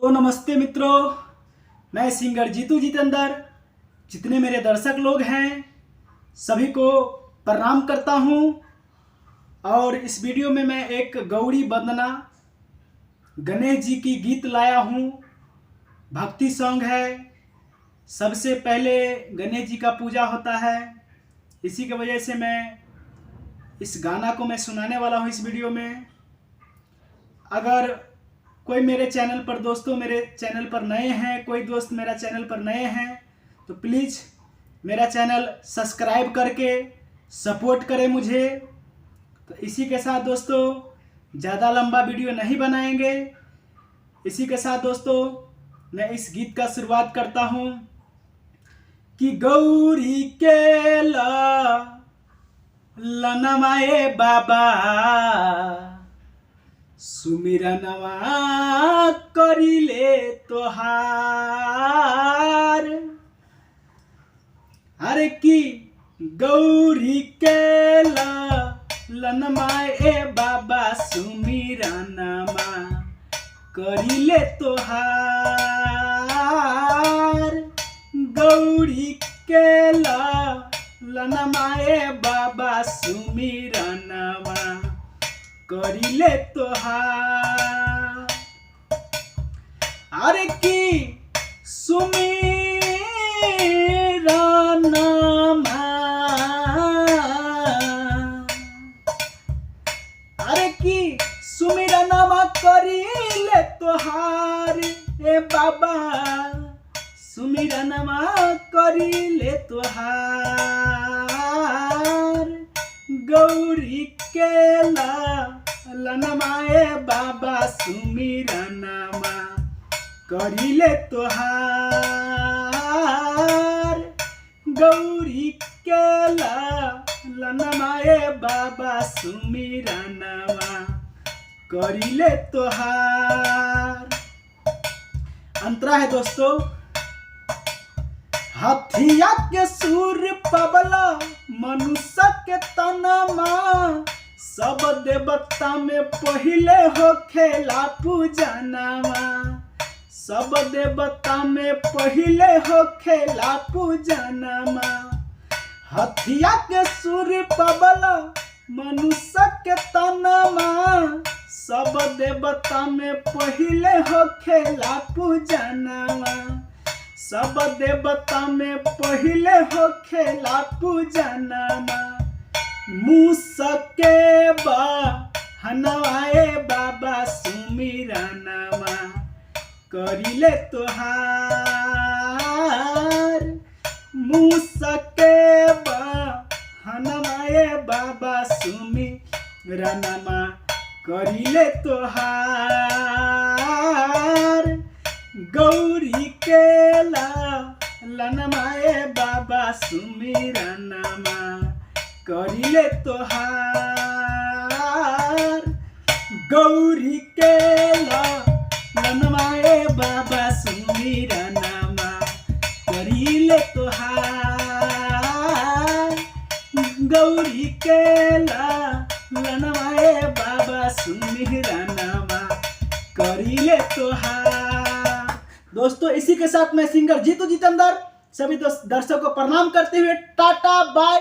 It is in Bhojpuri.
तो नमस्ते मित्रों, मैं सिंगर जीतू जितेंद्र। जितने मेरे दर्शक लोग हैं सभी को प्रणाम करता हूं। और इस वीडियो में मैं एक गौरी वंदना गणेश जी की गीत लाया हूं। भक्ति सॉन्ग है। सबसे पहले गणेश जी का पूजा होता है, इसी की वजह से मैं इस गाना को मैं सुनाने वाला हूं इस वीडियो में। अगर कोई मेरे चैनल पर दोस्तों मेरे चैनल पर नए हैं, कोई दोस्त मेरा चैनल पर नए हैं, तो प्लीज़ मेरा चैनल सब्सक्राइब करके सपोर्ट करें मुझे। तो इसी के साथ दोस्तों ज़्यादा लंबा वीडियो नहीं बनाएंगे। इसी के साथ दोस्तों मैं इस गीत का शुरुआत करता हूँ कि गौरी के लनमाए बाबा सुमिरनवा करिले तोहार। अरे की गौरी के लनमाए बाबा सुमिरनवा करिले तोहार। गौरी के लनमाए बाबा सुमिरनवा करिले तोहार। अरे की सुमिरनमा, अरे की सुमिरनमा करिले तोहार। ए बाबा सुमिरनमा करिले तोहार। गौरी के लनमाए बाबा सुमिरनमा करिले तोहार। गौरी के लनमाए बाबा सुमिरनमा करिले तोहार। अंतरा है दोस्तों। हथिया के सूर पबला मनुष्य के तनमा, सब देवता में पहिले हो खेला पूजनवा। सब देवता में पहिले हो खेला पूजनवा। हथिया के सूर पबला मनुष्य के तनमा, सब देवता में पहिले हो खेला पूजनवा। सब देवता में पहिले हो खेला पूजनमा। मूसके बहनवाए बाबा सुमिरनवा करिले तोहार। मूसके बहनवाए बाबा सुमिरनवा करिले तोहार। गौरी के लनमाए बाबा सुमिरनमा करिले तोहार। गौरी के लनमाए बाबा सुमिरनमा करिले तोहार। गौरी के लनमाए बाबा सुमिरनमा करिले तोहार। दोस्तों इसी के साथ मैं सिंगर जीतू जितेंद्र सभी दर्शकों को प्रणाम करते हुए टाटा बाय।